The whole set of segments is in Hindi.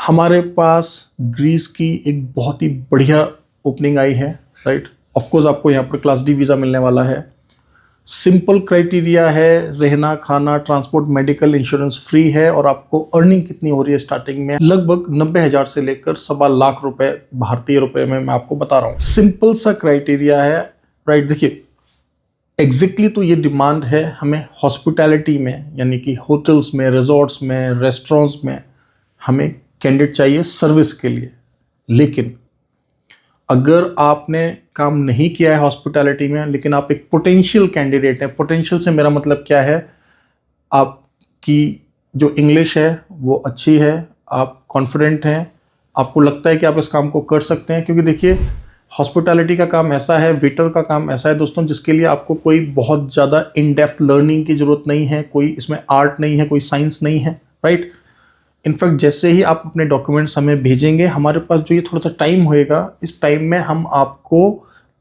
हमारे पास ग्रीस की एक बहुत ही बढ़िया ओपनिंग आई है, राइट। ऑफ कोर्स आपको यहाँ पर क्लास डी वीज़ा मिलने वाला है। सिंपल क्राइटेरिया है, रहना खाना ट्रांसपोर्ट मेडिकल इंश्योरेंस फ्री है। और आपको अर्निंग कितनी हो रही है स्टार्टिंग में, लगभग 90,000 से लेकर 1.25 लाख रुपए भारतीय रुपए में मैं आपको बता रहा हूँ। सिंपल सा क्राइटेरिया है, राइट। देखिए एग्जैक्टली तो ये डिमांड है हमें हॉस्पिटैलिटी में, यानी कि होटल्स में, रिजॉर्ट्स में, रेस्टोरेंट्स में हमें कैंडिडेट चाहिए सर्विस के लिए। लेकिन अगर आपने काम नहीं किया है हॉस्पिटैलिटी में, लेकिन आप एक पोटेंशियल कैंडिडेट हैं, पोटेंशियल से मेरा मतलब क्या है, आपकी जो इंग्लिश है वो अच्छी है, आप कॉन्फिडेंट हैं, आपको लगता है कि आप इस काम को कर सकते हैं। क्योंकि देखिए हॉस्पिटैलिटी का काम ऐसा है, वेटर का काम ऐसा है दोस्तों, जिसके लिए आपको कोई बहुत ज़्यादा इन डेप्थ लर्निंग की ज़रूरत नहीं है, कोई इसमें आर्ट नहीं है, कोई साइंस नहीं है, राइट। इनफैक्ट जैसे ही आप अपने डॉक्यूमेंट्स हमें भेजेंगे, हमारे पास जो ये थोड़ा सा टाइम होएगा, इस टाइम में हम आपको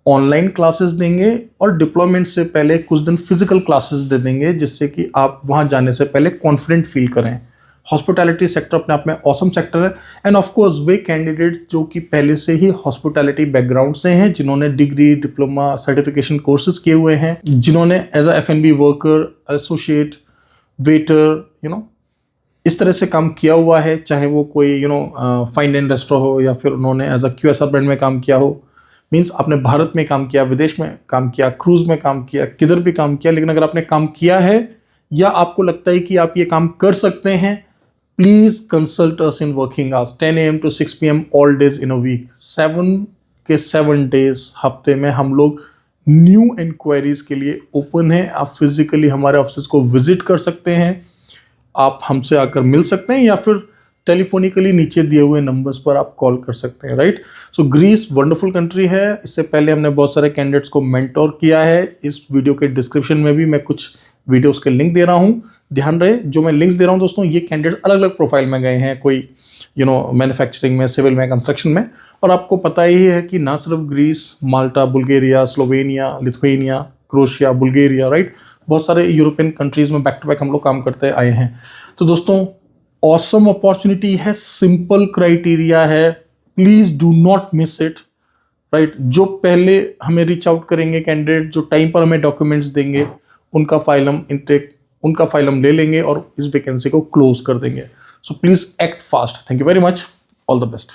ऑनलाइन क्लासेस देंगे और डिप्लॉयमेंट से पहले कुछ दिन फिजिकल क्लासेस दे देंगे, जिससे कि आप वहाँ जाने से पहले कॉन्फिडेंट फील करें। हॉस्पिटैलिटी सेक्टर अपने आप में ऑसम सेक्टर है। End of course way candidates जो कि पहले से ही हॉस्पिटैलिटी बैकग्राउंड से हैं, जिन्होंने डिग्री डिप्लोमा सर्टिफिकेशन कोर्सेज किए हुए हैं, जिन्होंने as a F&B worker, associate, waiter, इस तरह से काम किया हुआ है, चाहे वो कोई फाइन एंड रेस्टोरेंट हो या फिर उन्होंने एज अ QSR ब्रांड में काम किया हो। मीन्स आपने भारत में काम किया, विदेश में काम किया, क्रूज में काम किया, किधर भी काम किया, लेकिन अगर आपने काम किया है या आपको लगता है कि आप ये काम कर सकते हैं, please consult us in working hours 10 AM to 6 PM all days in a week. 7 days हफ्ते में हम लोग न्यू इंक्वायरीज के लिए ओपन है। आप फिजिकली हमारे ऑफिस को विजिट कर सकते हैं, आप हमसे आकर मिल सकते हैं, या फिर टेलीफोनिकली नीचे दिए हुए नंबर्स पर आप कॉल कर सकते हैं, राइट। सो ग्रीस वंडरफुल कंट्री है। इससे पहले हमने बहुत सारे कैंडिडेट्स को मेंटोर किया है। इस वीडियो के डिस्क्रिप्शन में भी मैं कुछ वीडियोस के लिंक दे रहा हूँ। ध्यान रहे, जो मैं लिंक्स दे रहा हूँ दोस्तों, ये कैंडिडेट अलग अलग प्रोफाइल में गए हैं, कोई मैन्युफैक्चरिंग में, सिविल में, कंस्ट्रक्शन में। और आपको पता ही है कि ना सिर्फ Greece, Malta, Bulgaria, Slovenia, Lithuania, Croatia, Bulgaria, right, बहुत सारे यूरोपियन कंट्रीज में बैक टू बैक हम लोग काम करते आए हैं। तो दोस्तों ऑसम अपॉर्चुनिटी है, सिंपल क्राइटेरिया है, please do not miss it, right. जो पहले हमें रीच आउट करेंगे कैंडिडेट, जो टाइम पर हमें डॉक्यूमेंट्स देंगे, उनका फाइल हम ले लेंगे और इस वैकेंसी को क्लोज कर देंगे। So please act fast. Thank you very much, all the best.